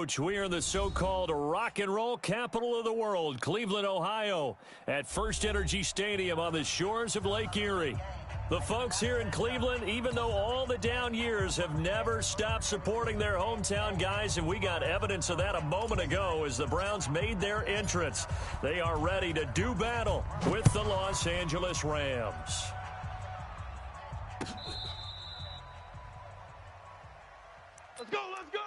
Coach. We are in the so-called rock and roll capital of the world, Cleveland, Ohio, at First Energy Stadium on the shores of Lake Erie. The folks here in Cleveland, even though all the down years, have never stopped supporting their hometown guys, and we got evidence of that a moment ago as the Browns made their entrance. They are ready to do battle with the Los Angeles Rams. Let's go, let's go!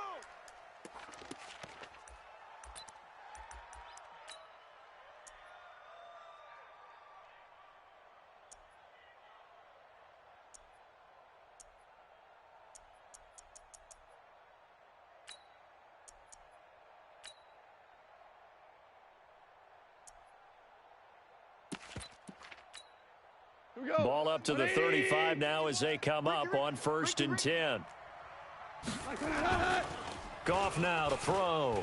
Ball up to the 35 now as they come up on 1st and 10. Goff now to throw.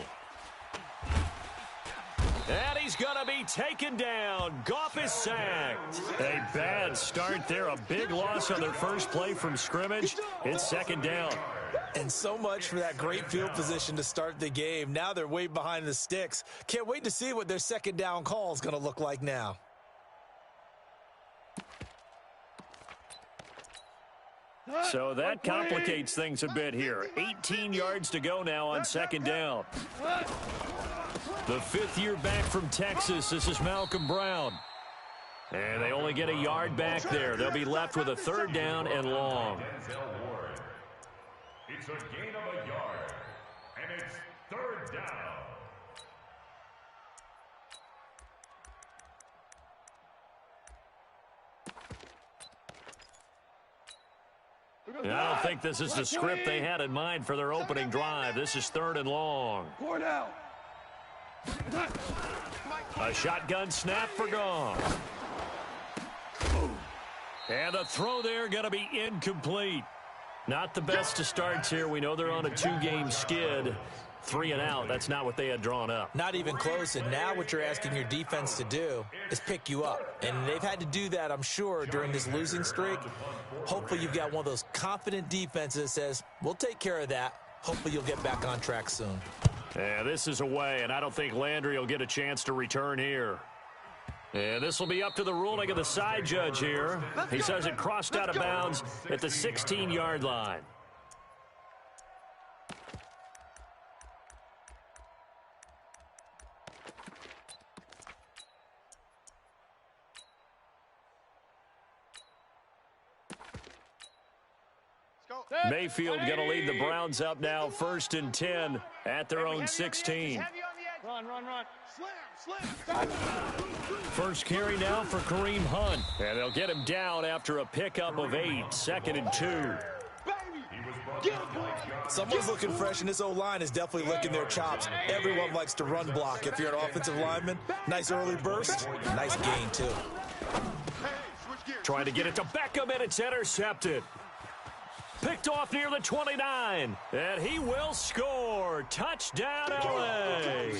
And he's going to be taken down. Goff is sacked. A bad start there. A big loss on their first play from scrimmage. It's 2nd down. And so much for that great field position to start the game. Now they're way behind the sticks. Can't wait to see what their 2nd down call is going to look like now. So that complicates things a bit here. 18 yards to go now on 2nd down. The 5th year back from Texas, this is Malcolm Brown. And they only get a yard back there. They'll be left with a 3rd down and long. It's a gain of a yard, and it's 3rd down. I don't think this is the script they had in mind for their opening drive. This is 3rd and long. A shotgun snap for Goff. And the throw there going to be incomplete. Not the best of starts here. We know they're on a 2-game skid. 3 and out. That's not what they had drawn up. Not even close. And now what you're asking your defense to do is pick you up. And they've had to do that, I'm sure, during this losing streak. Hopefully you've got one of those confident defenses that says, we'll take care of that. Hopefully you'll get back on track soon. Yeah, this is away, and I don't think Landry will get a chance to return here. And this will be up to the ruling of the side judge here. He says it crossed out of bounds at the 16-yard line. Mayfield going to lead the Browns up now, 1st and 10 at their own 16. Run. First carry now for Kareem Hunt. And they'll get him down after a pickup of 8, 2nd and 2. Someone's looking fresh, and this O-line is definitely licking their chops. Everyone likes to run block. If you're an offensive lineman, nice early burst, nice gain too. Trying to get it to Beckham, and it's intercepted. Picked off near the 29, and he will score. Touchdown, LA.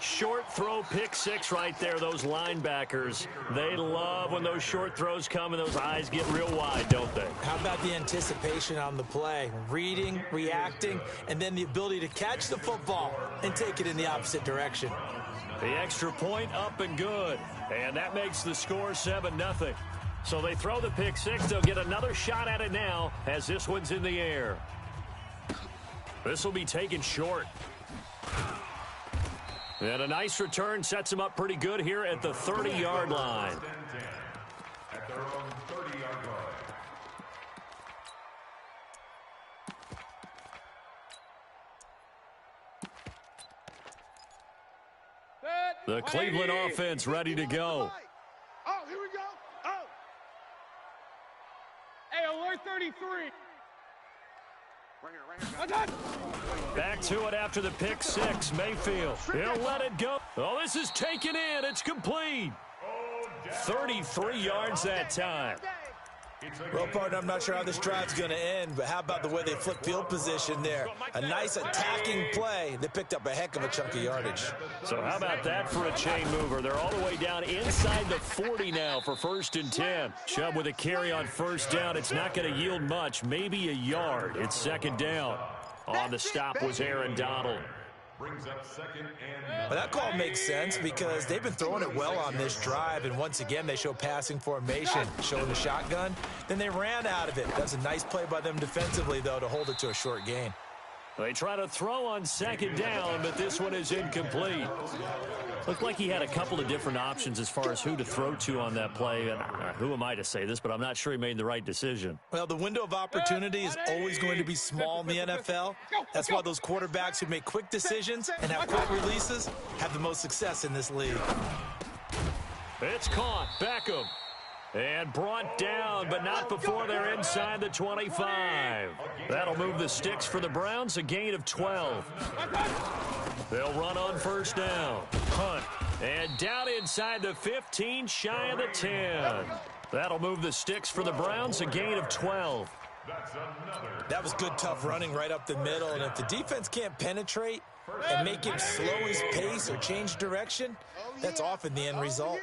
Short throw, pick 6 right there. Those linebackers, they love when those short throws come and those eyes get real wide, don't they? How about the anticipation on the play? Reading, reacting, and then the ability to catch the football and take it in the opposite direction. The extra point up and good, and that makes the score 7-0. So they throw the pick 6. They'll get another shot at it now as this one's in the air. This will be taken short. And a nice return sets them up pretty good here at the 30-yard line. At their own 30-yard line. The Cleveland offense ready to go. Oh, here we go. Oh. Hey, alert 33. Right here. Back to it after the pick 6. Mayfield. He'll let it go. Oh, this is taken in. It's complete. 33 yards that time. Well, partner, I'm not sure how this drive's going to end, but how about the way they flip field position there? A nice attacking play. They picked up a heck of a chunk of yardage. So how about that for a chain mover? They're all the way down inside the 40 now for 1st and 10. Chubb with a carry on 1st down. It's not going to yield much, maybe a yard. It's 2nd down. On the stop was Aaron Donald. Brings up second and Well, that call makes sense because they've been throwing it well on this drive, and once again they show passing formation, showing the shotgun. Then they ran out of it. That's a nice play by them defensively, though, to hold it to a short gain. They try to throw on second down, but this one is incomplete. Looked like he had a couple of different options as far as who to throw to on that play. And who am I to say this, but I'm not sure he made the right decision. Well, the window of opportunity is always going to be small in the NFL. That's why those quarterbacks who make quick decisions and have quick releases have the most success in this league. It's caught. Beckham. And brought down, but not before they're inside the 25. That'll move the sticks for the Browns, a gain of 12. They'll run on first down. Hunt. And down inside the 15, shy of the 10. That'll move the sticks for the Browns, a gain of 12. That was good, tough running right up the middle. And if the defense can't penetrate and make him slow his pace or change direction, that's often the end result.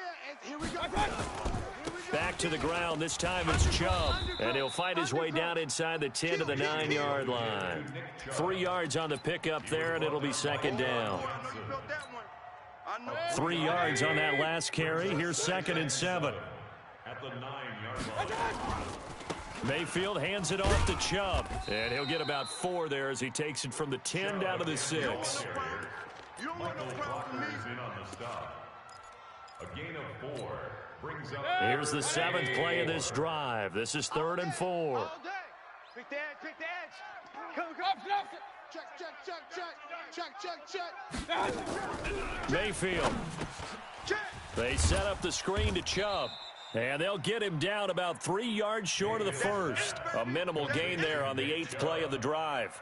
Back to the ground. This time it's Chubb. And he'll fight his way down inside the 10 to the 9-yard line. 3 yards on the pickup there, and it'll be second down. 3 yards on that last carry. Here's second and 7. at the 9-yard line. Mayfield hands it off to Chubb. And he'll get about 4 there as he takes it from the 10 down to the 6. A gain of 4 brings up. Here's the 7th play of this drive. This is 3rd and 4. Pick the edge, pick the edge. Come. Check. Mayfield. They set up the screen to Chubb. And they'll get him down about 3 yards short of the first. A minimal gain there on the 8th play of the drive.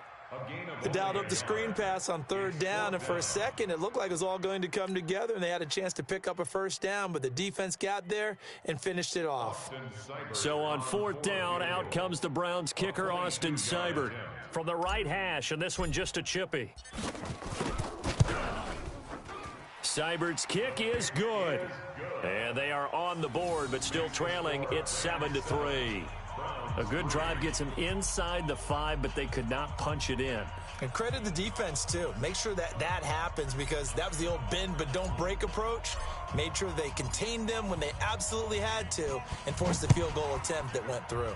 They dialed up the screen pass on 3rd down, and for a second it looked like it was all going to come together, and they had a chance to pick up a first down, but the defense got there and finished it off. So on 4th down, out comes the Browns kicker, Austin Seibert, from the right hash, and this one just a chippy. Seibert's kick is good. And they are on the board, but still trailing. It's 7-3. A good drive gets them inside the 5, but they could not punch it in. And credit the defense, too. Make sure that happens, because that was the old bend but don't break approach. Made sure they contained them when they absolutely had to and forced the field goal attempt that went through.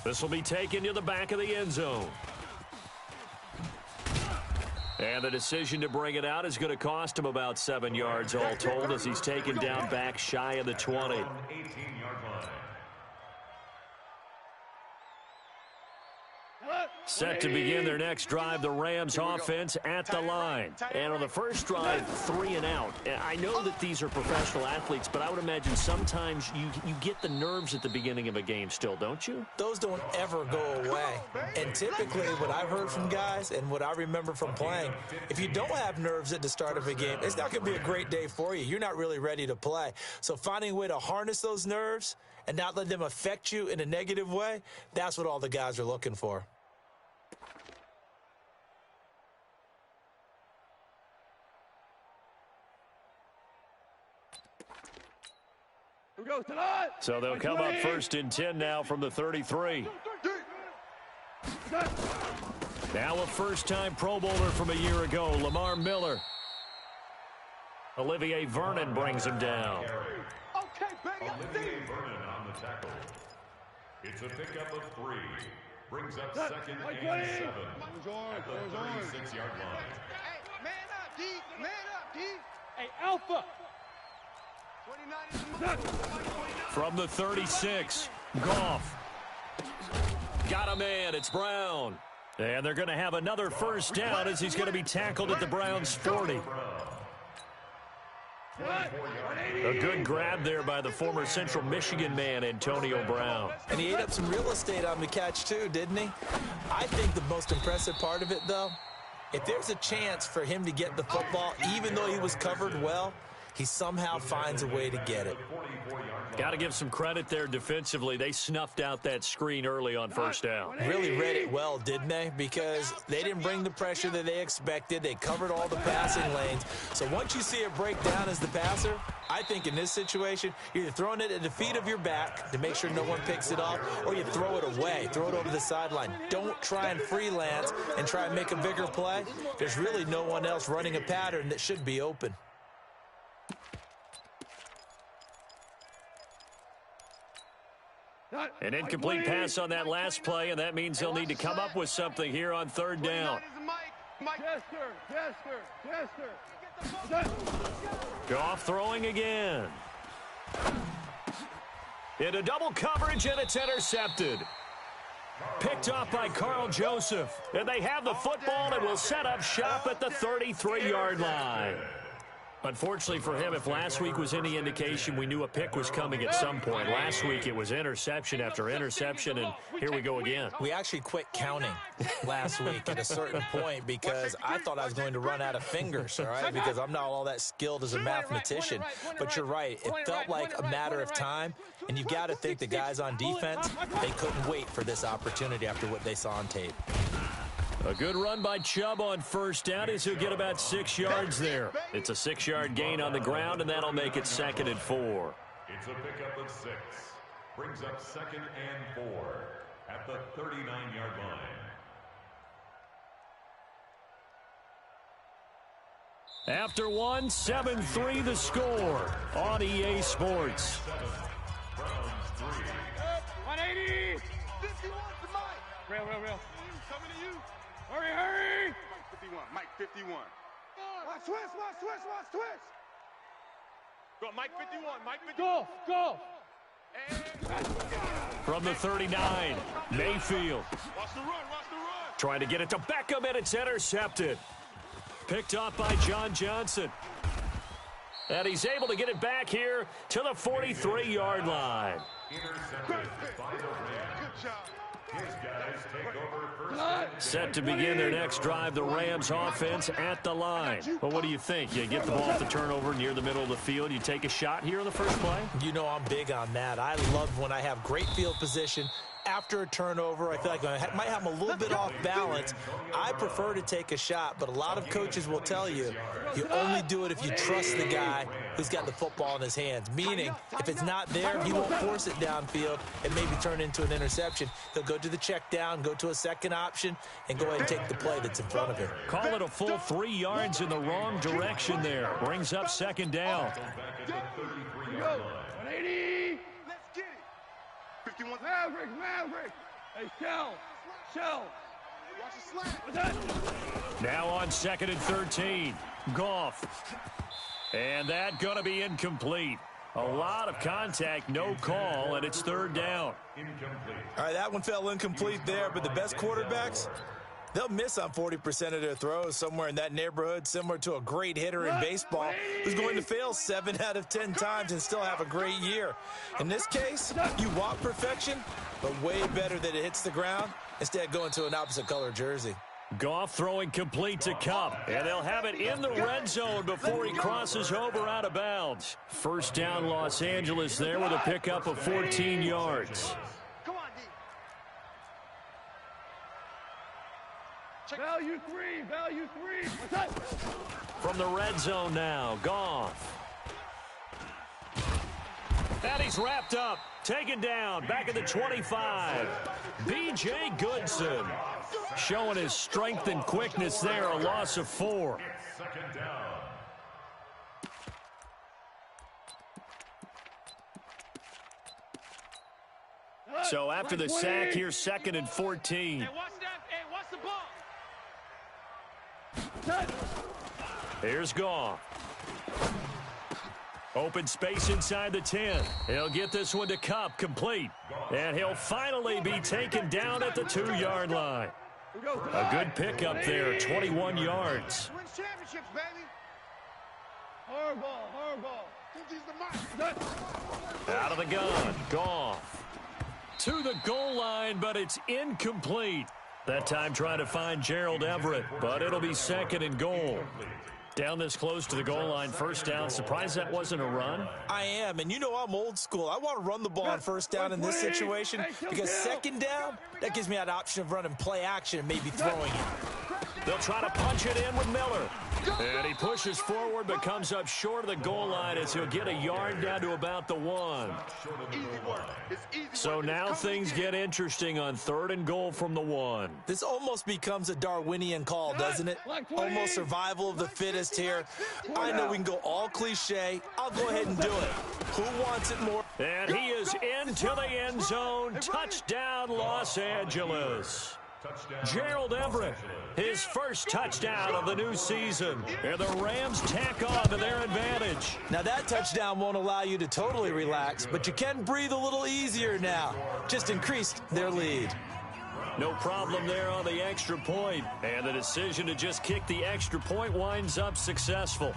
This will be taken to the back of the end zone. And the decision to bring it out is going to cost him about 7 yards all told, as he's taken down back shy of the 20. Set to begin their next drive, the Rams offense at the line. And on the first drive, 3 and out. I know that these are professional athletes, but I would imagine sometimes you get the nerves at the beginning of a game still, don't you? Those don't ever go away. And typically what I've heard from guys and what I remember from playing, if you don't have nerves at the start of a game, it's not going to be a great day for you. You're not really ready to play. So finding a way to harness those nerves and not let them affect you in a negative way, that's what all the guys are looking for. So they'll come up 1st and 10 now from the 33. Now a first-time Pro Bowler from a year ago, Lamar Miller. Olivier Vernon brings him down. Okay, baby, Olivier Vernon on the tackle. It's a pickup of 3. Brings up 2nd and 7 at the 36-yard line. Hey, man up, D. Man up, D. Hey, Alpha. From the 36, Goff. Got a man, it's Brown. And they're going to have another first down as he's going to be tackled at the Browns' 40. A good grab there by the former Central Michigan man, Antonio Brown. And he ate up some real estate on the catch too, didn't he? I think the most impressive part of it, though, if there's a chance for him to get the football, even though he was covered well, he somehow finds a way to get it. Got to give some credit there defensively. They snuffed out that screen early on first down. Really read it well, didn't they? Because they didn't bring the pressure that they expected. They covered all the passing lanes. So once you see it break down as the passer, I think in this situation, you're either throwing it at the feet of your back to make sure no one picks it off, or you throw it away, throw it over the sideline. Don't try and freelance and try and make a bigger play. There's really no one else running a pattern that should be open. An incomplete pass on that last play, and that means they'll need to come up with something here on third down. Goff throwing again. Into double coverage, and it's intercepted. Picked off by Carl Joseph. And they have the football and will set up shop at the 33-yard line. Unfortunately for him, if last week was any indication, we knew a pick was coming at some point. Last week it was interception after interception, and here we go again. We actually quit counting last week at a certain point because I thought I was going to run out of fingers, all right, because I'm not all that skilled as a mathematician. But you're right. It felt like a matter of time, and you've got to think the guys on defense, they couldn't wait for this opportunity after what they saw on tape. A good run by Chubb on first down as he'll get about 6 yards there. It's a 6-yard gain on the ground, and that'll make it 2nd and 4. It's a pickup of 6. Brings up 2nd and 4 at the 39-yard line. After one, 7-3 the score on EA Sports. 180! 51 to Mike. Real. Coming to you. Hurry! Mike 51. Watch twist. Go, Mike 51. Go. From the 39, Mayfield. Watch the run. Trying to get it to Beckham, and it's intercepted. Picked off by John Johnson. And he's able to get it back here to the 43-yard line. Intercepted by the Rams. Good job. His guys take over first. Set to begin their next drive, the Rams offense at the line. Well, what do you think? You get the ball off the turnover near the middle of the field. You take a shot here on the first play? You know I'm big on that. I love when I have great field position. After a turnover, I feel like I might have them a little bit off balance. I prefer to take a shot, but a lot of coaches will tell you, you only do it if you trust the guy who's got the football in his hands. Meaning, if it's not there, he won't force it downfield and maybe turn into an interception. He'll go to the check down, go to a second option, and go ahead and take the play that's in front of him. Call it a full 3 yards in the wrong direction there. Brings up 2nd down. 180. Let's get it. 51. Maverick. Hey, Shell. Watch the slant. Now on 2nd and 13. Goff. And that going to be incomplete. A lot of contact, no call, and it's 3rd down. All right, that one fell incomplete there, but the best quarterbacks, they'll miss on 40% of their throws, somewhere in that neighborhood, similar to a great hitter in baseball who's going to fail 7 out of 10 times and still have a great year. In this case, you want perfection, but way better that it hits the ground instead of going to an opposite color jersey. Goff throwing complete to Kupp, and they'll have it in the red zone before he crosses over out of bounds. First down, Los Angeles there with a pickup of 14 yards. Value three. From the red zone now, Goff. And he's wrapped up, taken down, back at the 25. B.J. Goodson showing his strength and quickness there, a loss of 4. Second down. So after the sack, here's 2nd and 14. Hey, watch the ball. Here's Goff. Open space inside the 10. He'll get this one to Kupp, complete. And he'll finally be taken down at the 2-yard line. A good pickup there, 21 yards. Win championships, baby. Hardball. Out of the gun, Goff. To the goal line, but it's incomplete. That time trying to find Gerald Everett, but it'll be 2nd and goal. Down this close to the goal line, first down. Surprised that wasn't a run? I am, and you know I'm old school. I want to run the ball on first down in this situation because second down, that gives me that option of running play action and maybe throwing it. They'll try to punch it in with Miller. And he pushes forward but comes up short of the goal line as he'll get a yard down to about the 1. So now things get interesting on 3rd and goal from the 1. This almost becomes a Darwinian call, doesn't it? Almost survival of the fittest here. I know we can go all cliche. I'll go ahead and do it. Who wants it more? And he is into the end zone. Touchdown, Los Angeles. Gerald Everett, his first touchdown of the new season. And the Rams tack on to their advantage. Now that touchdown won't allow you to totally relax, but you can breathe a little easier now. Just increased their lead. No problem there on the extra point. And the decision to just kick the extra point winds up successful.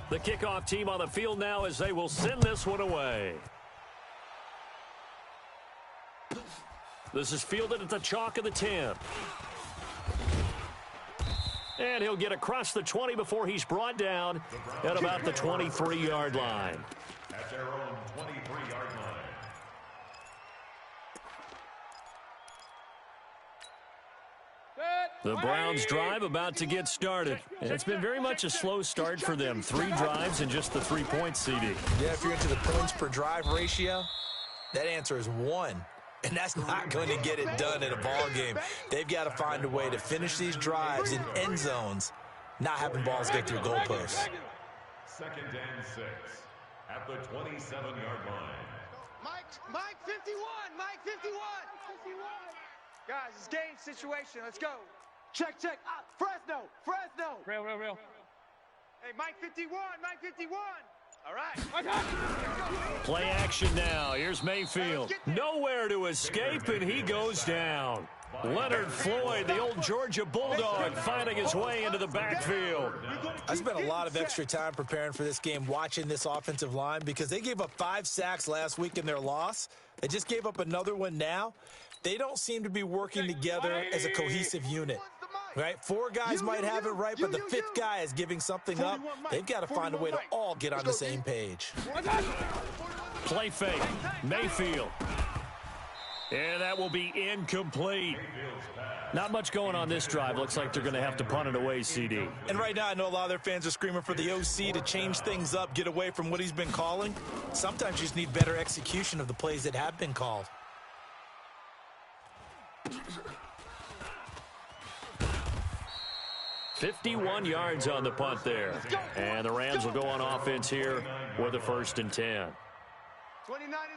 The kickoff team on the field now as they will send this one away. This is fielded at the chalk of the 10. And he'll get across the 20 before he's brought down at about the 23-yard line. At their own 23-yard line. The Browns drive about to get started. And it's been very much a slow start for them. 3 drives and just the 3 points, CD. Yeah, if you're into the points per drive ratio, that answer is 1. And that's not going to get it done in a ball game. They've got to find a way to finish these drives in end zones, not having balls get through goalposts. 2nd and 6 at the 27-yard line. Mike 51, Mike 51. Guys, it's game situation. Let's go. Check. Fresno. Real. Hey, Mike 51, Mike 51. All right. Play action now. Here's Mayfield. Nowhere to escape, and he goes down. Leonard Floyd, the old Georgia Bulldog, finding his way into the backfield. I spent a lot of extra time preparing for this game, watching this offensive line, because they gave up 5 sacks last week in their loss. They just gave up another one now. They don't seem to be working together as a cohesive unit. Right? 4 guys might have it right, but the 5th guy is giving something up. They've got to find a way to all get on the same page. Play fake. Mayfield. And that will be incomplete. Not much going on this drive. Looks like they're going to have to punt it away, CD. And right now, I know a lot of their fans are screaming for the OC to change things up, get away from what he's been calling. Sometimes you just need better execution of the plays that have been called. "51 yards on the punt there. And the Rams will go on offense here with a 1st and 10.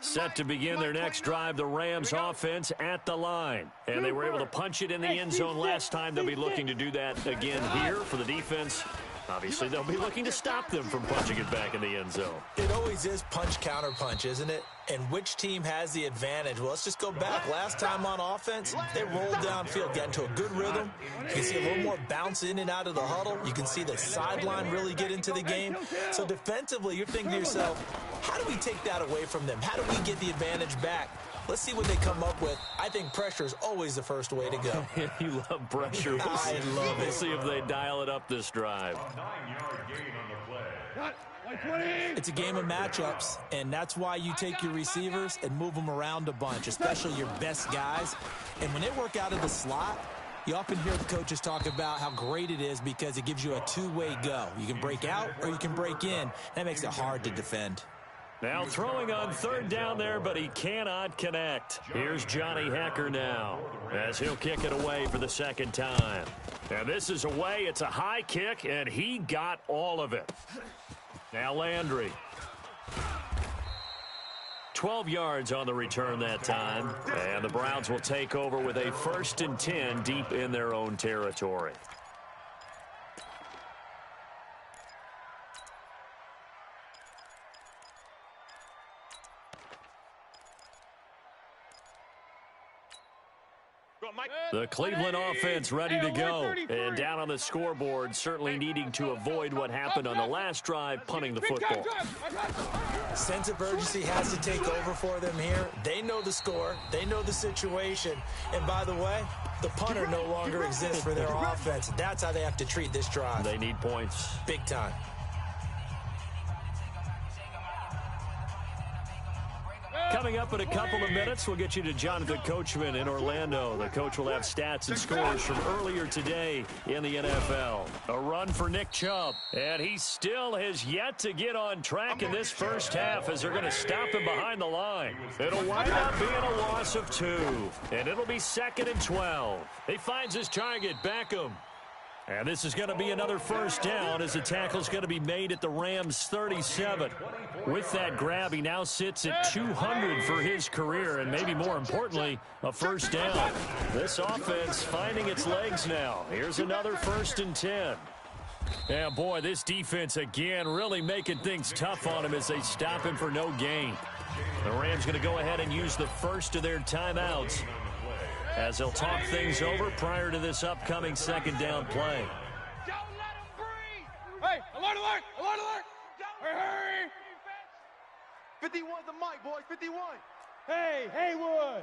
Set to begin their next drive, the Rams offense at the line. And they were able to punch it in the end zone last time. They'll be looking to do that again here for the defense. Obviously, they'll be looking to stop them from punching it back in the end zone. It always is punch, counter punch, isn't it? And which team has the advantage? Well, let's just go back. Last time on offense, they rolled downfield, got into a good rhythm. You can see a little more bounce in and out of the huddle. You can see the sideline really get into the game. So defensively, you're thinking to yourself, how do we take that away from them? How do we get the advantage back? Let's see what they come up with. I think pressure is always the first way to go. You love pressure. I love it. We'll see if they dial it up this drive. 9-yard gain on the play. It's a game of matchups, and that's why you take your receivers and move them around a bunch, especially your best guys. And when they work out of the slot, you often hear the coaches talk about how great it is because it gives you a two-way go. You can break out or you can break in. That makes it hard to defend. Now throwing on 3rd down there, but he cannot connect. Here's Johnny Hecker now as he'll kick it away for the 2nd time. And this is away. It's a high kick, and he got all of it. Now Landry. 12 yards on the return that time. And the Browns will take over with a 1st and 10 deep in their own territory. The Cleveland offense ready to go. And down on the scoreboard, certainly needing to avoid what happened on the last drive, punting the football. Sense of urgency has to take over for them here. They know the score. They know the situation. And by the way, the punter no longer exists for their offense. That's how they have to treat this drive. They need points. Big time. Coming up in a couple of minutes, we'll get you to Jonathan Coachman in Orlando. The coach will have stats and scores from earlier today in the NFL. A run for Nick Chubb. And he still has yet to get on track in this first half as they're going to stop him behind the line. It'll wind up being a loss of 2. And it'll be 2nd and 12. He finds his target, Beckham. And this is going to be another first down as the tackle's going to be made at the Rams' 37. With that grab, he now sits at 200 for his career, and maybe more importantly, a first down. This offense finding its legs now. Here's another 1st and 10. Yeah, boy, this defense again really making things tough on him as they stop him for no gain. The Rams going to go ahead and use the first of their timeouts as they'll talk things over prior to this upcoming 2nd down play. Don't let him breathe. Hey, alert, alert, alert, alert. Hurry. 51's the mic, boys, 51. Hey, Haywood.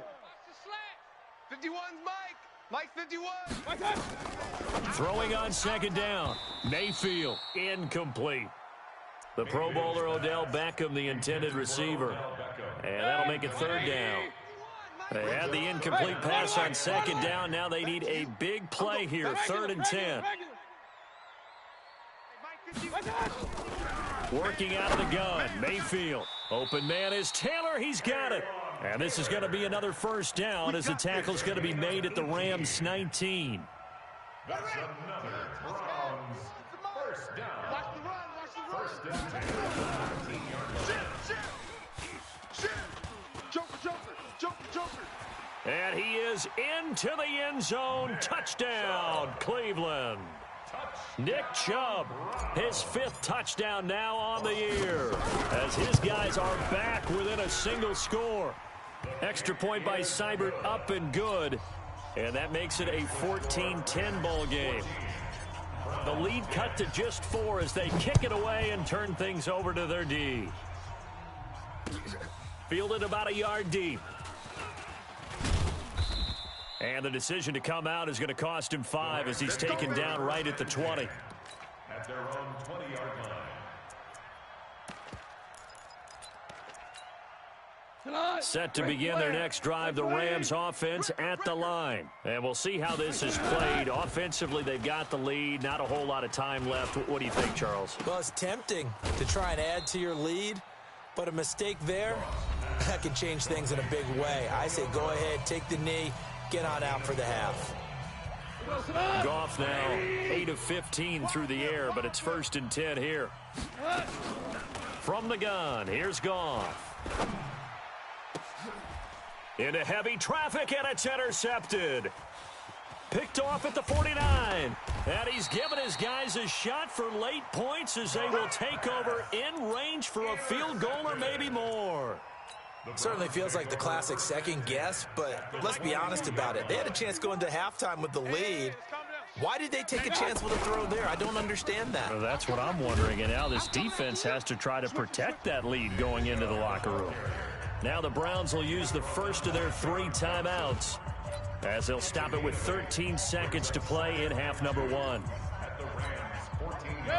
51's Mike. Mike's 51. Mike's up. Throwing on 2nd down. Mayfield, incomplete. The Pro Bowler Odell Beckham, the intended receiver. And that'll make it 3rd down. They had the incomplete pass on 2nd down. Now they need a big play here, 3rd and 10. Working out of the gun, Mayfield. Open man is Taylor. He's got it. And this is going to be another first down as the tackle's going to be made at the Rams' 19. That's another Browns first down. Watch the run, watch the run. 1st and 10. 13-yard line. Shit. Joker. And he is into the end zone. Touchdown, Cleveland. Nick Chubb, his 5th touchdown now on the year, as his guys are back within a single score. Extra point by Seibert up and good, and that makes it a 14-10 ball game. The lead cut to just 4 as they kick it away and turn things over to their D. Fielded about a yard deep. And the decision to come out is going to cost him 5 as he's taken down right at the 20. At their own 20-yard line. Set to begin their next drive, the Rams offense at the line. And we'll see how this is played. Offensively, they've got the lead. Not a whole lot of time left. What do you think, Charles? Well, it's tempting to try and add to your lead, but a mistake there, that can change things in a big way. I say go ahead, take the knee, get on out for the half. Goff now 8 of 15 through the air, but it's 1st and 10 here. From the gun, here's Goff. Into heavy traffic, and it's intercepted. Picked off at the 49. And he's given his guys a shot for late points as they will take over in range for a field goal or maybe more. Certainly feels like the classic second guess, but let's be honest about it. They had a chance going to halftime with the lead. Why did they take a chance with a throw there? I don't understand that. Well, that's what I'm wondering. And now this defense has to try to protect that lead going into the locker room. Now the Browns will use the first of their 3 timeouts as they'll stop it with 13 seconds to play in half number 1.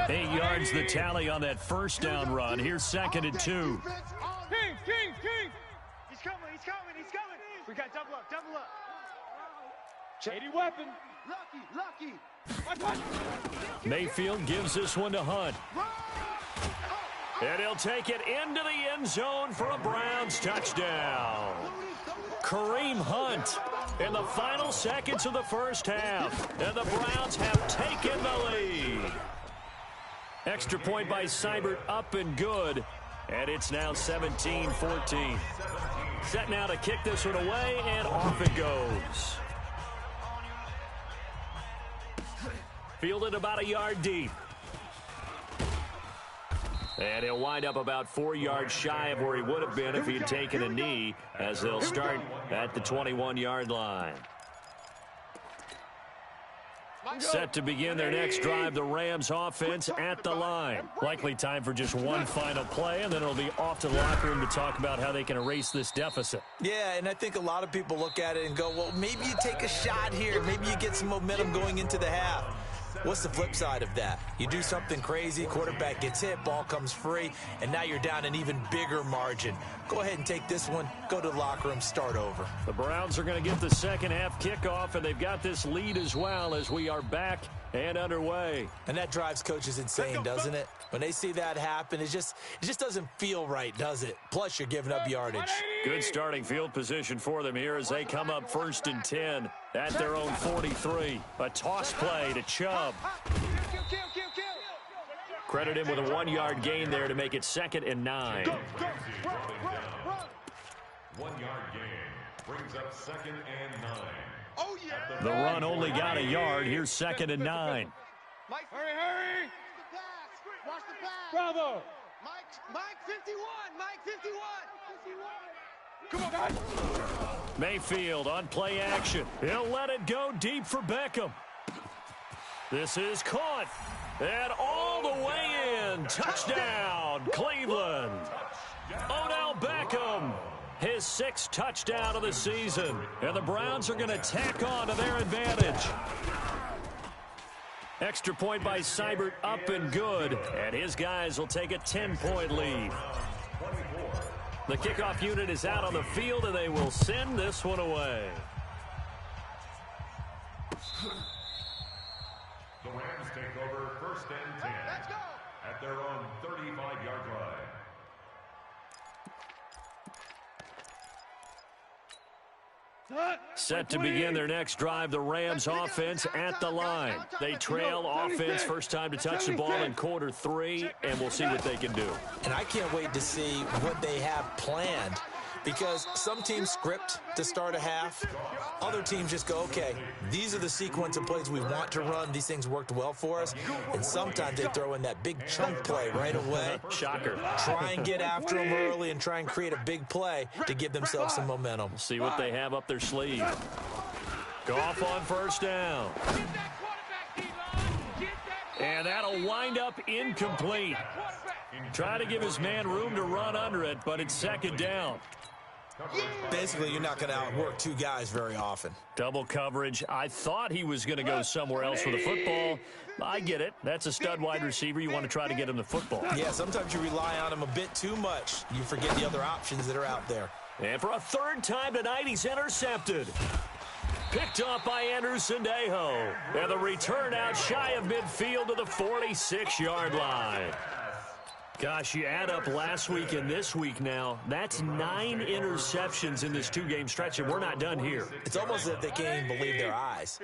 8 yards the tally on that first down run. Here's 2nd and 2. King. He's coming. We got double up. Shady weapon. Lucky. Mayfield gives this one to Hunt. And he'll take it into the end zone for a Browns touchdown. Kareem Hunt in the final seconds of the first half. And the Browns have taken the lead. Extra point by Seibert up and good. And it's now 17-14. Set now to kick this one away, and off it goes. Fielded about a yard deep. And he'll wind up about 4 yards shy of where he would have been if he had taken a knee, as they'll start at the 21-yard line. Set to begin their next drive, the Rams offense at the line. Likely time for just one final play, and then it'll be off to the locker room to talk about how they can erase this deficit. Yeah, and I think a lot of people look at it and go, well, maybe you take a shot here. Maybe you get some momentum going into the half. What's the flip side of that? You do something crazy, quarterback gets hit, ball comes free, and now you're down an even bigger margin. Go ahead and take this one, go to the locker room, start over. The Browns are going to get the second half kickoff, and they've got this lead as well as we are back and underway. And that drives coaches insane, doesn't it? When they see that happen, it just doesn't feel right, does it? Plus, you're giving up yardage. Good starting field position for them here as they come up 1st and 10 at their own 43. A toss play to Chubb. Credit him with a 1-yard gain there to make it 2nd and 9. 1-yard gain brings up 2nd and 9. Oh, yeah. The run only got a yard. Here's 2nd and 9. Mike, hurry. Watch the pass. Bravo. Mike 51. Mike 51. Come on, guys. Mayfield on play action. He'll let it go deep for Beckham. This is caught. And all the way in. Touchdown, Cleveland. Odell Beckham. His 6th touchdown of the season. And the Browns are going to tack on to their advantage. Extra point by Seibert up and good. And his guys will take a 10-point lead. The kickoff unit is out on the field, and they will send this one away. The Rams take over 1st and 10 at their own 35-yard line. Set to begin their next drive, the Rams offense at the line. They trail offense, first time to touch the ball in quarter 3, and we'll see what they can do. And I can't wait to see what they have planned, because some teams script to start a half. Other teams just go, okay, these are the sequence of plays we want to run. These things worked well for us. And sometimes they throw in that big chunk play right away. Shocker. Try and get after them early and try and create a big play to give themselves some momentum. See what they have up their sleeve. Goff on 1st down. And that'll wind up incomplete. Try to give his man room to run under it, but it's 2nd down. Basically, you're not going to outwork 2 guys very often. Double coverage. I thought he was going to go somewhere else with the football. I get it. That's a stud wide receiver. You want to try to get him the football. Yeah, sometimes you rely on him a bit too much. You forget the other options that are out there. And for a 3rd time tonight, he's intercepted. Picked up by Anderson Dejo. And the return out shy of midfield to the 46-yard line. Gosh, you add up last week and this week now, that's 9 interceptions in this 2-game stretch, and we're not done here. It's almost as if they can't even believe their eyes.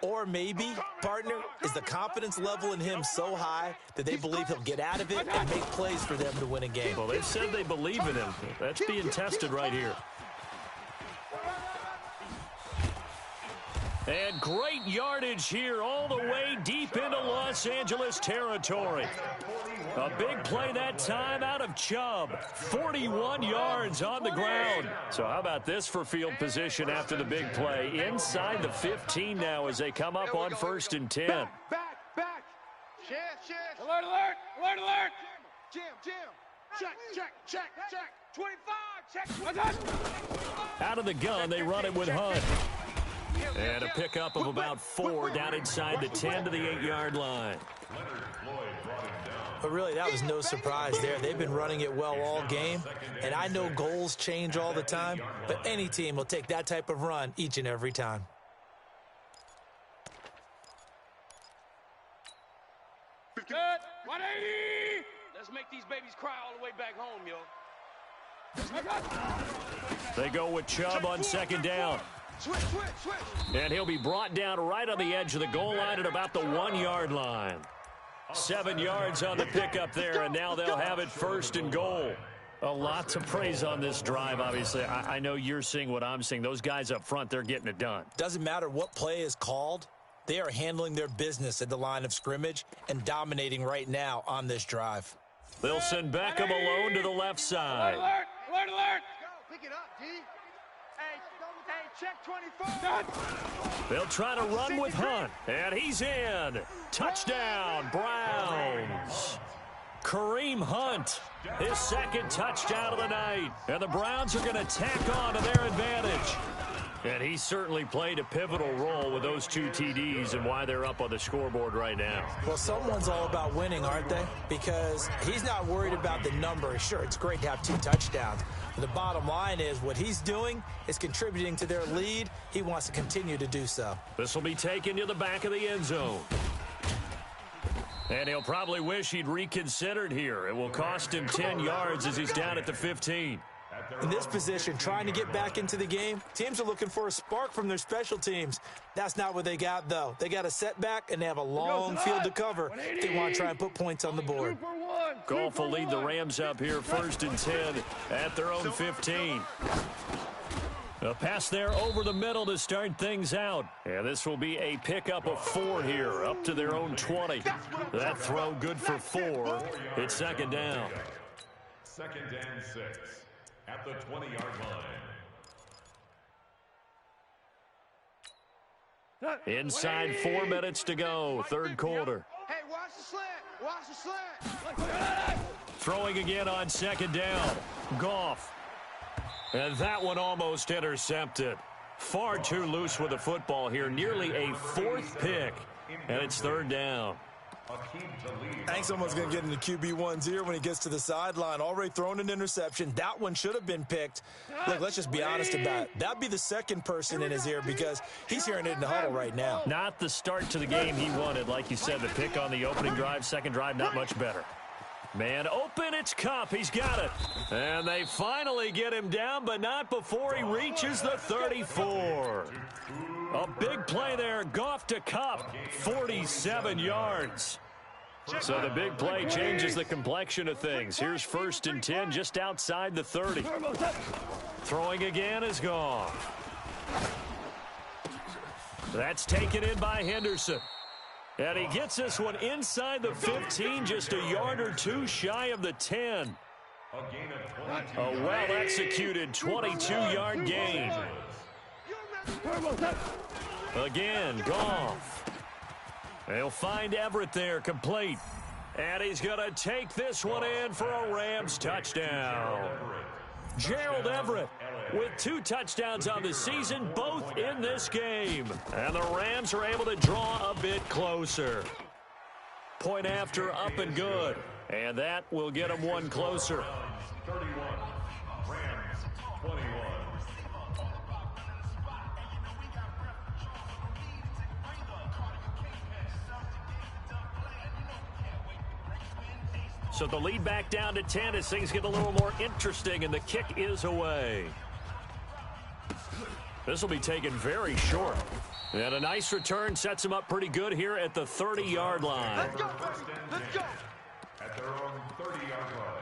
Or maybe, partner, is the confidence level in him so high that they believe he'll get out of it and make plays for them to win a game. Well, they've said they believe in him. That's being tested right here. And great yardage here all the way deep into Los Angeles territory. A big play that time out of Chubb. 41 yards on the ground. So how about this for field position after the big play? Inside the 15 now as they come up on 1st and 10. Back. Shift. Alert. Jim. Check. 25, check. Out of the gun, they run it with Hunt. And a pickup of about 4 down inside the 10 to the 8-yard line. But really, that was no surprise there. They've been running it well all game. And I know goals change all the time, but any team will take that type of run each and every time. Good. 180. Let's make these babies cry all the way back home, yo. They go with Chubb on 2nd down. Switch. And he'll be brought down right on the edge of the goal line at about the 1-yard line. 7 yards on the pickup there, and now they'll have it 1st and goal. A lot to praise on this drive, obviously. I know you're seeing what I'm seeing. Those guys up front, they're getting it done. Doesn't matter what play is called. They are handling their business at the line of scrimmage and dominating right now on this drive. They'll send Beckham alone to the left side. Alert. Pick it up, D. Hey, Check 24. They'll try to run with Hunt, and he's in. Touchdown, Browns. Kareem Hunt, his second touchdown of the night. And the Browns are going to tack on to their advantage. And he certainly played a pivotal role with those 2 TDs and why they're up on the scoreboard right now. Well, someone's all about winning, aren't they? Because he's not worried about the number. Sure, it's great to have 2 touchdowns. But the bottom line is what he's doing is contributing to their lead. He wants to continue to do so. This will be taken to the back of the end zone. And he'll probably wish he'd reconsidered here. It will cost him 10 yards as he's down at the 15. In this position, trying to get back into the game, teams are looking for a spark from their special teams. That's not what they got, though. They got a setback, and they have a long field to cover if they want to try and put points on the board. Goff will lead the Rams up here 1st and 10 at their own 15. A pass there over the middle to start things out. And this will be a pickup of 4 here, up to their own 20. That throw good for 4. It's 2nd down. 2nd and 6 at the 20-yard line. Inside 4 minutes to go, 3rd quarter. Hey, watch the slant. Watch the slant. Throwing again on 2nd down. Goff. And that one almost intercepted. Far too loose with the football here. Nearly a 4th pick. And it's 3rd down. I think someone's going to get into QB1's ear when he gets to the sideline. Already thrown an interception. That one should have been picked. Look, let's just be honest about it. That'd be the 2nd person in his ear because he's hearing it in the huddle right now. Not the start to the game he wanted. Like you said, the pick on the opening drive, 2nd drive, not much better. Man open, it's Cup. He's got it. And they finally get him down, but not before he reaches the 34. A big play there. Goff to Cup. 47 yards. So the big play changes the complexion of things. Here's 1st and 10 just outside the 30. Throwing again is Goff. That's taken in by Henderson. And he gets this one inside the 15, just a yard or 2 shy of the 10. A well-executed 22-yard gain. Again, Goff. They'll find Everett there, complete. And he's going to take this one in for a Rams touchdown. Gerald Everett with 2 touchdowns on the season, both in this game. And the Rams are able to draw a bit closer. Point after, up and good. And that will get them 1 closer. 31, Rams 21. So the lead back down to 10 as things get a little more interesting, and the kick is away. This will be taken very short. And a nice return sets him up pretty good here at the 30-yard line. Let's go. Let's go. At their own 30-yard line.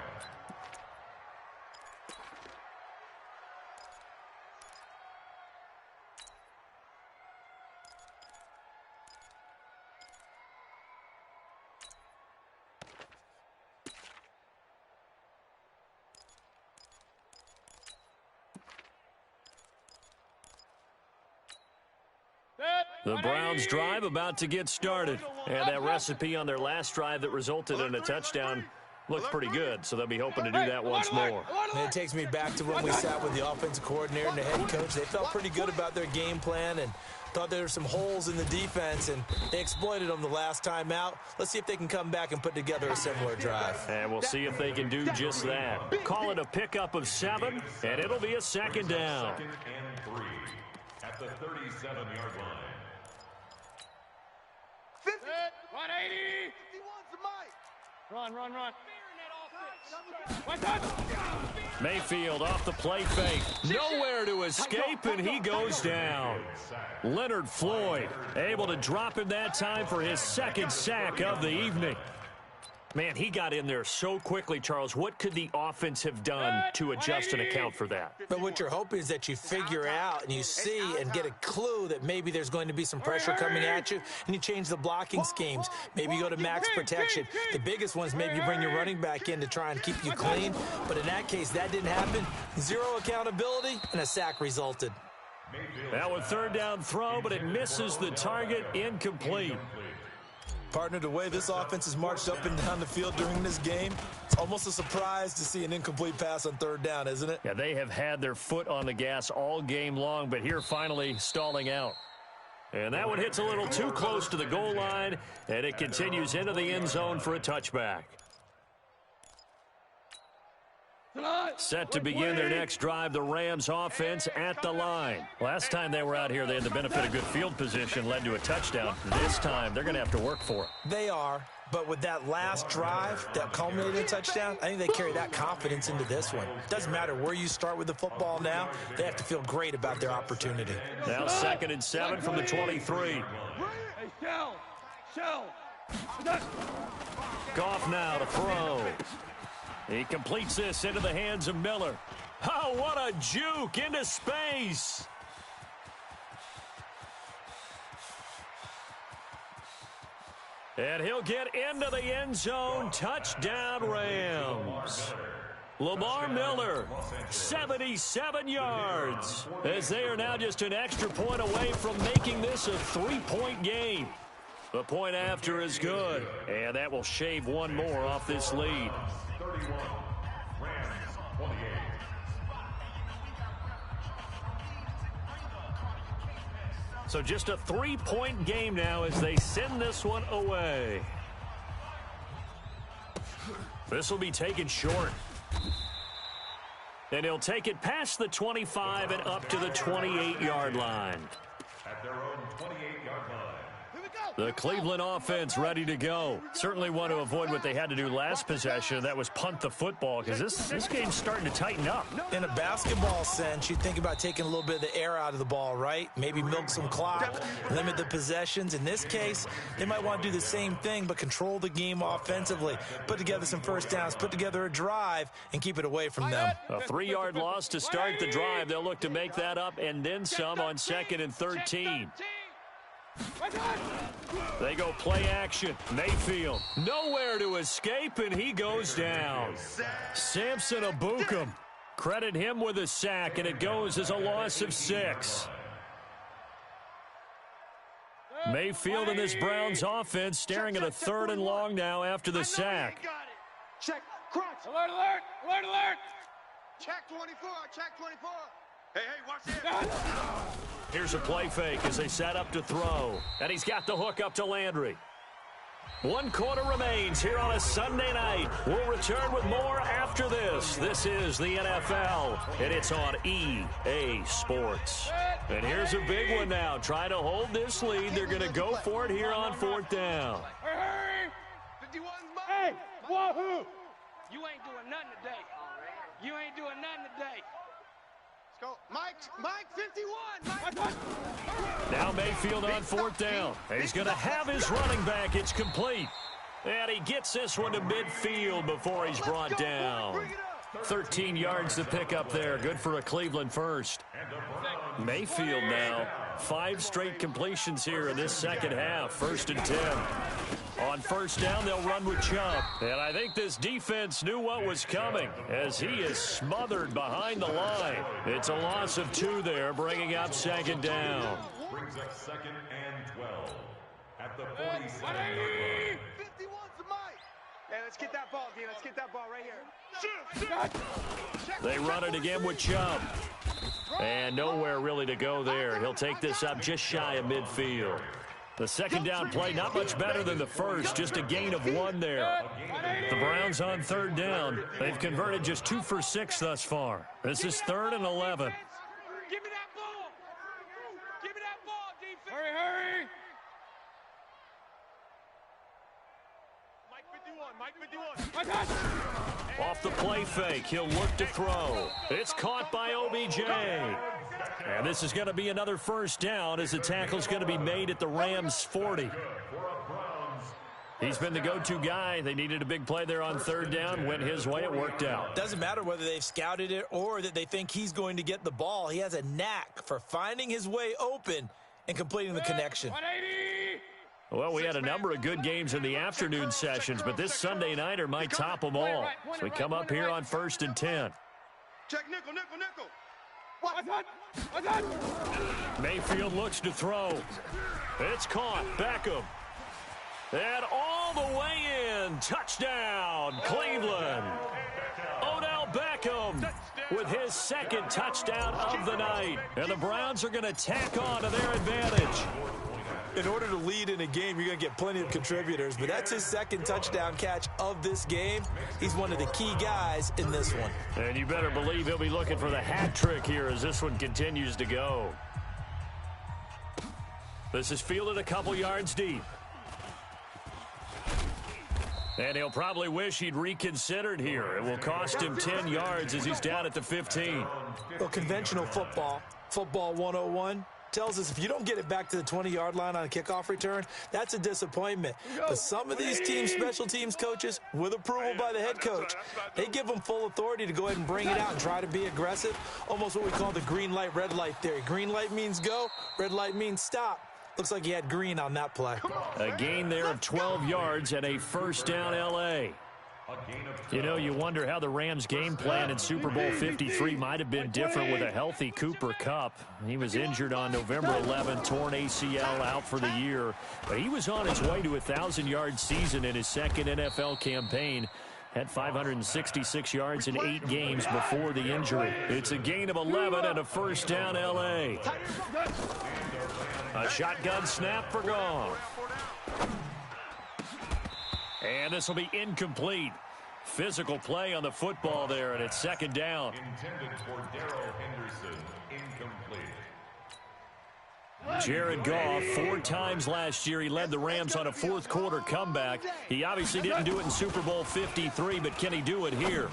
The Browns drive about to get started. And that recipe on their last drive that resulted in a touchdown looked pretty good, so they'll be hoping to do that once more. And it takes me back to when we sat with the offensive coordinator and the head coach. They felt pretty good about their game plan and thought there were some holes in the defense, and they exploited them the last time out. Let's see if they can come back and put together a similar drive. And we'll see if they can do just that. Call it a pickup of 7, and it'll be a 2nd down. 2nd and 3 at the 37-yard line. 50. 180. 51's the mic. Run. Mayfield off the play fake. Nowhere to escape, and he goes down. Leonard Floyd able to drop him that time for his 2nd sack of the evening. Man, he got in there so quickly, Charles. What could the offense have done to adjust and account for that? But what you're hoping is that you figure out and you see and get a clue that maybe there's going to be some pressure coming at you, and you change the blocking schemes. Maybe you go to max protection. The biggest one is maybe you bring your running back in to try and keep you clean. But in that case, that didn't happen. 0 accountability, and a sack resulted. Now a third down throw, but it misses the target, incomplete. Partner, the way this offense has marched up and down the field during this game, it's almost a surprise to see an incomplete pass on third down, isn't it? Yeah, they have had their foot on the gas all game long, but here finally stalling out. And that one hits a little too close to the goal line, and it continues into the end zone for a touchback. Set to begin their next drive, the Rams offense at the line. Last time they were out here, they had the benefit of good field position, led to a touchdown. This time, they're going to have to work for it. They are, but with that last drive that culminated in a touchdown, I think they carry that confidence into this one. Doesn't matter where you start with the football now, they have to feel great about their opportunity. Now 2nd and 7 from the 23. Hey, Shell. Goff now to throw. He completes this into the hands of Miller. Oh, what a juke into space. And he'll get into the end zone. Touchdown, Rams. Lamar Miller, 77 yards, as they are now just an extra point away from making this a 3-point game. The point after is good, and that will shave one more off this lead. 31, Rams 28. So just a 3-point game now as they send this one away. This will be taken short. And he'll take it past the 25 and up to the 28-yard line. At their own 28-yard line. The Cleveland offense ready to go. Certainly want to avoid what they had to do last possession. That was punt the football, because this game's starting to tighten up. In a basketball sense, you think about taking a little bit of the air out of the ball, right? Maybe milk some clock, limit the possessions. In this case, they might want to do the same thing, but control the game offensively. Put together some first downs, put together a drive, and keep it away from them. A 3-yard loss to start the drive. They'll look to make that up and then some on 2nd and 13. They go play action. Mayfield nowhere to escape, and he goes down. Samson Abukum. Credit him with a sack, and it goes as a loss of 6. Mayfield and this Browns offense staring at a 3rd and long now after the sack. Check, crunch. Alert, alert, alert, alert. Check 24, check 24. Hey, watch this. Here's a play fake as they set up to throw. And he's got the hook up to Landry. 1 quarter remains here on a Sunday night. We'll return with more after this. This is the NFL, and it's on EA Sports. And here's a big one now. Trying to hold this lead. They're going to go for it here on 4th down. Hurry! 51. Hey, wahoo! You ain't doing nothing today. You ain't doing nothing today. Go. Mike 51. Mike. Now Mayfield on 4th down. He's going to have his running back. It's complete. And he gets this one to midfield before he's brought down. 13 yards to pick up there. Good for a Cleveland first. Mayfield now. 5 straight completions here in this second half. 1st and 10. On 1st down, they'll run with Chubb. And I think this defense knew what was coming as he is smothered behind the line. It's a loss of 2 there, bringing up 2nd down. Brings up 2nd and 12. At the 47-yard line. 51's the mic. Hey, let's get that ball, D. Let's get that ball right here. They run it again with Chubb. And nowhere really to go there. He'll take this up just shy of midfield. The 2nd down play, not much better than the first, just a gain of 1 there. The Browns on 3rd down. They've converted just 2 for 6 thus far. This is 3rd and 11. Give me that ball. Give me that ball, defense. Hurry. Mike 51. Off the play fake, he'll look to throw. It's caught by OBJ. And this is going to be another 1st down as the tackle's going to be made at the Rams 40. He's been the go-to guy. They needed a big play there on 3rd down. Went his way. It worked out. Doesn't matter whether they've scouted it or that they think he's going to get the ball. He has a knack for finding his way open and completing the connection. 180. Well, we had a number of good games in the afternoon sessions, but this Sunday nighter might top them all. So we come up here on 1st and 10. Check nickel. Mayfield looks to throw. It's caught. Beckham. And all the way in. Touchdown, Cleveland. Odell Beckham with his second touchdown of the night. And the Browns are going to tack on to their advantage. In order to lead in a game, you're going to get plenty of contributors, but that's his second touchdown catch of this game. He's one of the key guys in this one. And you better believe he'll be looking for the hat trick here as this one continues to go. This is fielded a couple yards deep. And he'll probably wish he'd reconsidered here. It will cost him 10 yards as he's down at the 15. Well, conventional football 101, tells us if you don't get it back to the 20-yard line on a kickoff return, that's a disappointment. But some of these special teams coaches, with approval by the head coach, they give them full authority to go ahead and bring it out and try to be aggressive. Almost what we call the green light, red light theory. Green light means go, red light means stop. Looks like he had green on that play. A gain there of 12 yards and a first down L.A. You know, you wonder how the Rams' game plan in Super Bowl 53 might have been different with a healthy Cooper Kupp. He was injured on November 11, torn ACL, out for the year. But he was on his way to a 1,000-yard season in his second NFL campaign. Had 566 yards in 8 games before the injury. It's a gain of 11 and a first down L.A. A shotgun snap for Goff. And this will be incomplete. Physical play on the football there, and it's second down. Intended for Darrell Henderson. Incomplete. Jared Goff, 4 times last year, he led the Rams on a fourth-quarter comeback. He obviously didn't do it in Super Bowl 53, but can he do it here?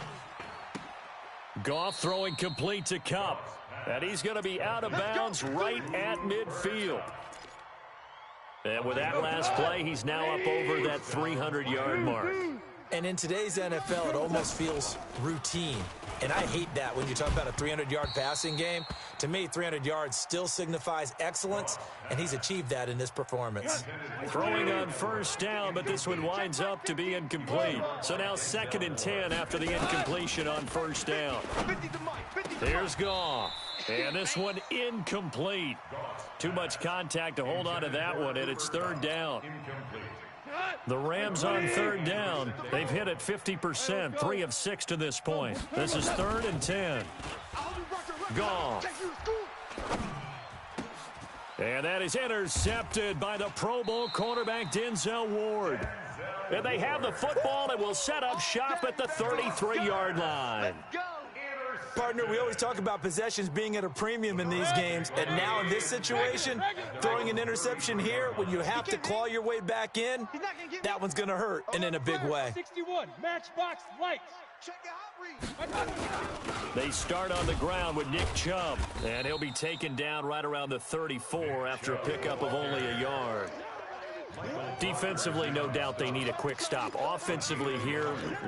Goff throwing complete to Kupp. And he's going to be out of bounds right at midfield. And with that last play, he's now up over that 300-yard mark. And in today's NFL, it almost feels routine. And I hate that when you talk about a 300-yard passing game. To me, 300 yards still signifies excellence, and he's achieved that in this performance. Throwing on first down, but this one winds up to be incomplete. So now 2nd and 10 after the incompletion on first down. There's Goff. And this one incomplete. Too much contact to hold on to that one, and it's 3rd down. The Rams on 3rd down. They've hit it 50%, 3 of 6 to this point. This is 3rd and 10. Goff. And that is intercepted by the Pro Bowl cornerback Denzel Ward. And they have the football and will set up shop at the 33-yard line. Partner, we always talk about possessions being at a premium in these games, and now in this situation, throwing an interception here when you have to claw your way back in, that one's going to hurt, and in a big way. 61, matchbox lights. They start on the ground with Nick Chubb, and he'll be taken down right around the 34 after a pickup of only a yard. Defensively, no doubt they need a quick stop. Offensively here,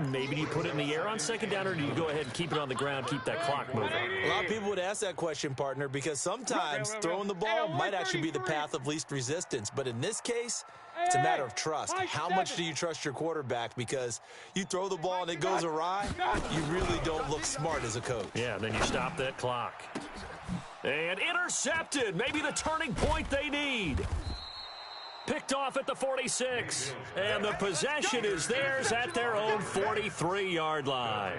maybe do you put it in the air on 2nd down, or do you go ahead and keep it on the ground, keep that clock moving? A lot of people would ask that question, partner, because sometimes throwing the ball might actually be the path of least resistance. But in this case, it's a matter of trust. How much do you trust your quarterback? Because you throw the ball and it goes awry, you really don't look smart as a coach. Yeah, then you stop that clock. And intercepted, maybe the turning point they need. Picked off at the 46, and the possession is theirs at their own 43-yard line.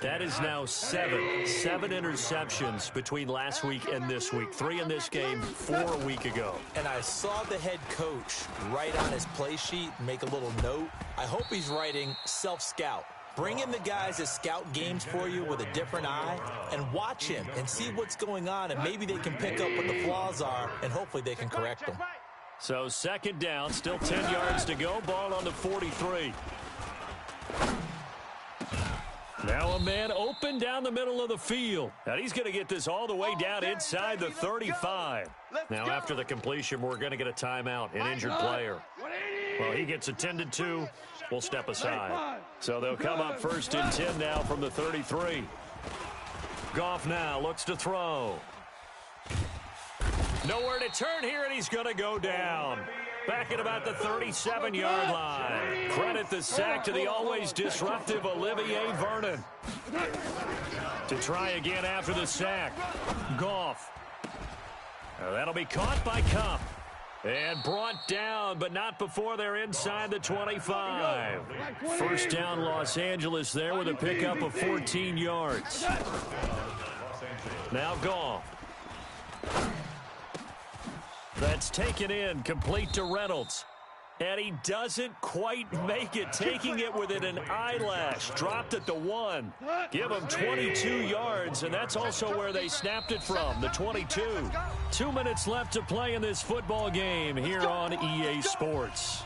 That is now 7 interceptions between last week and this week. 3 in this game, 4 a week ago. And I saw the head coach write on his play sheet, make a little note. I hope he's writing self-scout. Bring in the guys that scout games for you with a different eye and watch him and see what's going on, and maybe they can pick up what the flaws are, and hopefully they can correct them. So 2nd down, still 10 yards to go, ball on the 43. Now a man open down the middle of the field. And he's going to get this all the way down inside the 35. Now after the completion, we're going to get a timeout, an injured player. Well, he gets attended to. We'll step aside. So they'll come up 1st and 10 now from the 33. Goff now looks to throw. Nowhere to turn here, and he's going to go down. Back at about the 37-yard line. Credit the sack to the always disruptive Olivier Vernon. To try again after the sack. Goff. That'll be caught by Cup. And brought down, but not before they're inside the 25. First down, Los Angeles there with a pickup of 14 yards. Now Goff. That's taken in, complete to Reynolds. And he doesn't quite make it, taking it within an eyelash. Dropped at the 1. Give him 22 yards, and that's also where they snapped it from, the 22. 2 minutes left to play in this football game here on EA Sports.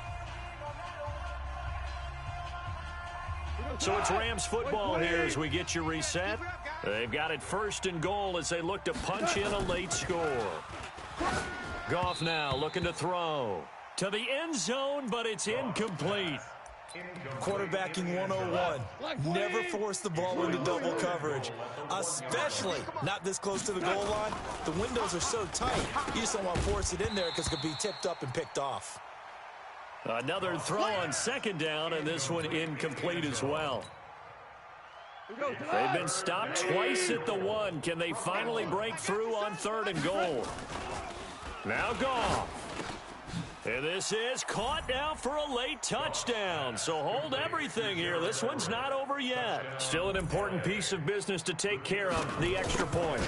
So it's Rams football here as we get you reset. They've got it 1st and goal as they look to punch in a late score. Goff now looking to throw. To the end zone, but it's incomplete. Quarterbacking 101. Never force the ball into double coverage, especially not this close to the goal line. The windows are so tight, you just don't want to force it in there because it could be tipped up and picked off. Another throw on 2nd down, and this one incomplete as well. They've been stopped twice at the 1. Can they finally break through on 3rd and goal? Now Goff. And this is caught now for a late touchdown. So hold everything here. This one's not over yet. Still an important piece of business to take care of, the extra point.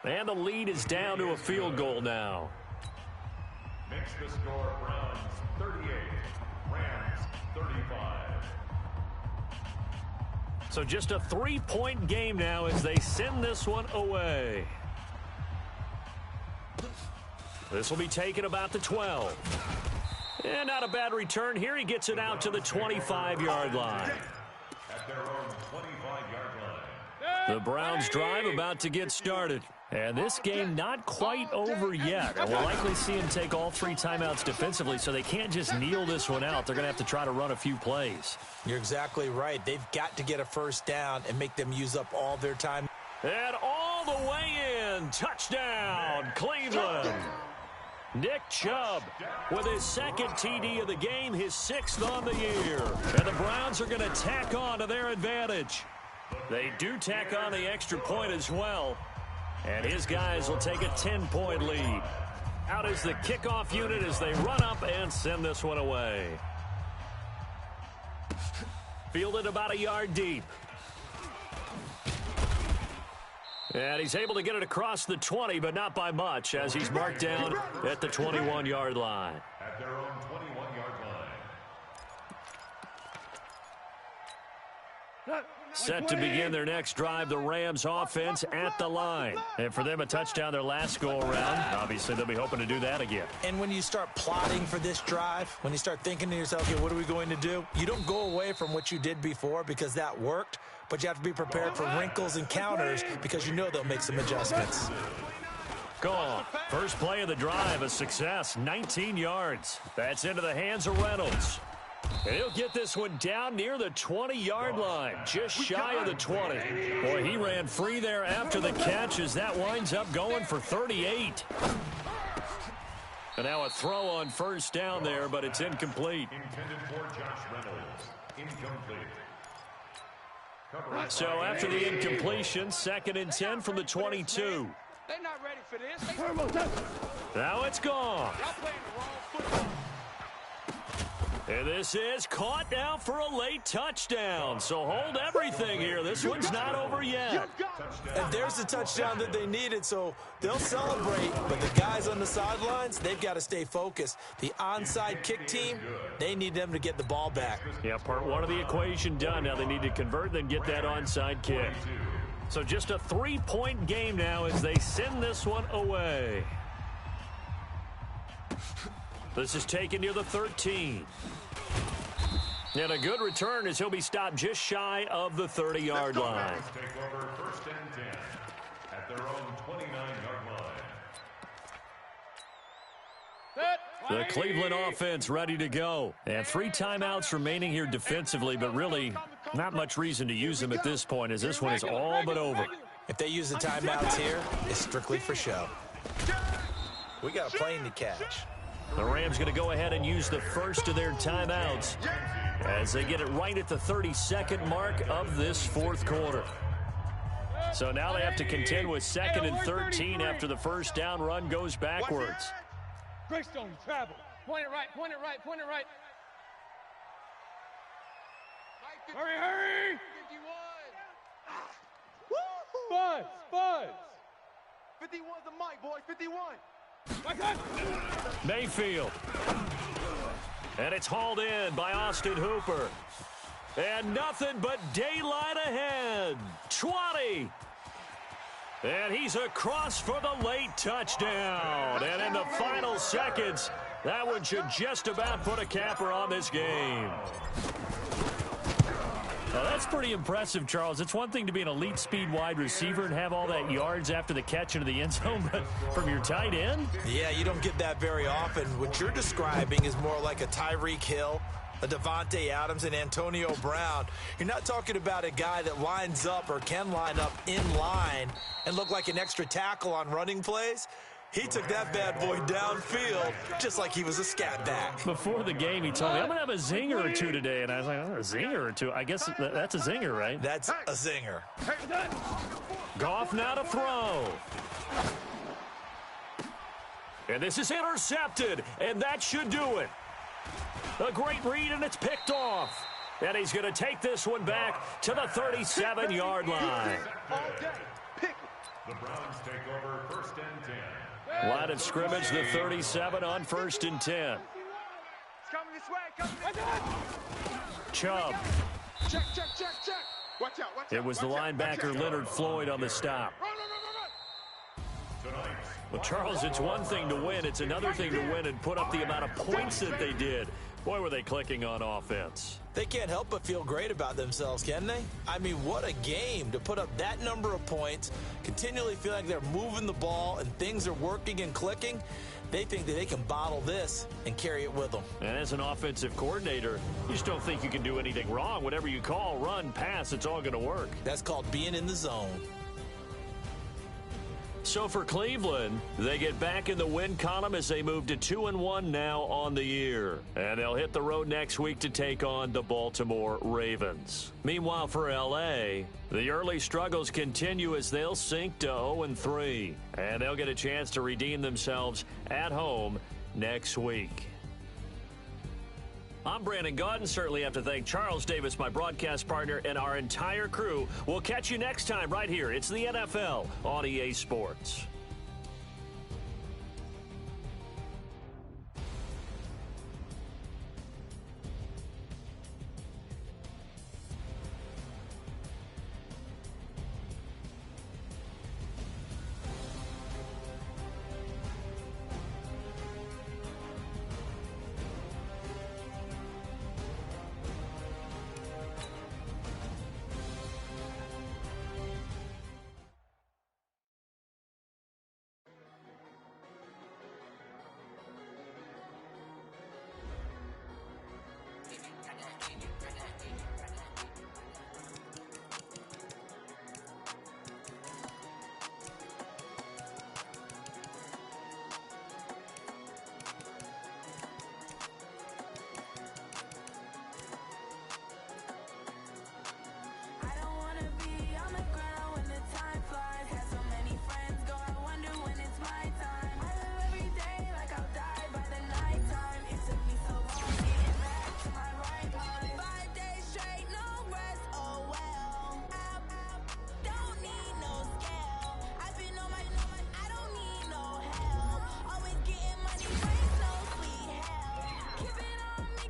And the lead is down to a field goal now. Makes the score Browns 38, Rams 35. So just a 3-point game now as they send this one away. This will be taken about the 12. And not a bad return here. He gets it out to the 25-yard line. At their own 25-yard line. The Browns drive about to get started. And this game not quite over yet. And we'll likely see him take all 3 timeouts defensively, so they can't just kneel this one out. They're going to have to try to run a few plays. You're exactly right. They've got to get a 1st down and make them use up all their time. And all the way in. Touchdown, Cleveland. Nick Chubb with his 2nd TD of the game, his 6th on the year. And the Browns are going to tack on to their advantage. They do tack on the extra point as well. And his guys will take a 10-point lead. Out is the kickoff unit as they run up and send this one away. Fielded about a yard deep. And he's able to get it across the 20, but not by much, as he's marked down at the 21-yard line. At their own 21-yard line. Set to begin their next drive, the Rams offense at the line. And for them, a touchdown their last go-around. Obviously, they'll be hoping to do that again. And when you start plotting for this drive, when you start thinking to yourself, okay, what are we going to do? You don't go away from what you did before because that worked, but you have to be prepared for wrinkles and counters because you know they'll make some adjustments. Gone. First play of the drive, a success, 19 yards. That's into the hands of Reynolds. And he'll get this one down near the 20-yard line, just shy of the 20. Boy, he ran free there after the catch as that winds up going for 38. And now a throw on 1st down there, but it's incomplete. Intended for Josh Reynolds. Incomplete. So after the incompletion, 2nd and 10 from the 22. They're not ready for this. Now it's gone. And this is caught now for a late touchdown. So hold everything here. This one's not over yet. And there's the touchdown that they needed, so they'll celebrate. But the guys on the sidelines, they've got to stay focused. The onside kick team, they need them to get the ball back. Yeah, part 1 of the equation done. Now they need to convert, then get that onside kick. So just a 3-point game now as they send this one away. This is taken near the 13. And a good return as he'll be stopped just shy of the 30-yard line. Take over 1st and 10 at their own 29-yard line. The Cleveland offense ready to go. And 3 timeouts remaining here defensively, but really not much reason to use them at this point as this one is all but over. If they use the timeouts here, it's strictly for show. We got a plane to catch. The Rams going to go ahead and use the first of their timeouts as they get it right at the 32nd mark of this fourth quarter. So now they have to contend with 2nd and 13 after the first down run goes backwards. Greystone, travel. Point it right, point it right, point it right. Hurry, hurry! 51. Spuds. 51's the mic, boys, 51. Mayfield. And it's hauled in by Austin Hooper. And nothing but daylight ahead. 20. And he's across for the late touchdown. And in the final seconds, that one should just about put a capper on this game. Now, that's pretty impressive, Charles. It's one thing to be an elite speed wide receiver and have all that yards after the catch into the end zone, but from your tight end? Yeah, you don't get that very often. What you're describing is more like a Tyreek Hill, a Devontae Adams, and Antonio Brown. You're not talking about a guy that lines up or can line up in line and look like an extra tackle on running plays. He took that bad boy downfield just like he was a scat back. Before the game, he told me, I'm going to have a zinger or two today. And I was like, oh, a zinger or two? I guess that's a zinger, right? That's a zinger. Goff now to throw. And this is intercepted, and that should do it. A great read, and it's picked off. And he's going to take this one back to the 37-yard line. The Browns take over 1st and 10. Line of scrimmage, the 37 on 1st and 10. Coming this way, Chubb. Check. Watch out. It was the linebacker Leonard Floyd on the stop. Tonight, Well, Charles, it's one thing to win. It's another thing to win and put up the amount of points that they did. Boy, were they clicking on offense. They can't help but feel great about themselves, can they? I mean, what a game to put up that number of points, continually feel like they're moving the ball and things are working and clicking. They think that they can bottle this and carry it with them. And as an offensive coordinator, you just don't think you can do anything wrong. Whatever you call, run, pass, it's all going to work. That's called being in the zone. So for Cleveland, they get back in the win column as they move to 2-1 now on the year. And they'll hit the road next week to take on the Baltimore Ravens. Meanwhile, for L.A., the early struggles continue as they'll sink to 0-3. And they'll get a chance to redeem themselves at home next week. I'm Brandon Gaudin. Certainly have to thank Charles Davis, my broadcast partner, and our entire crew. We'll catch you next time right here. It's the NFL on EA Sports.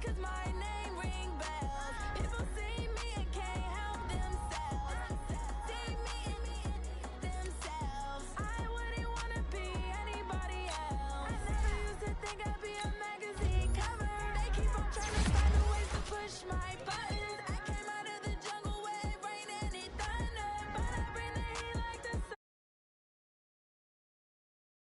Cause my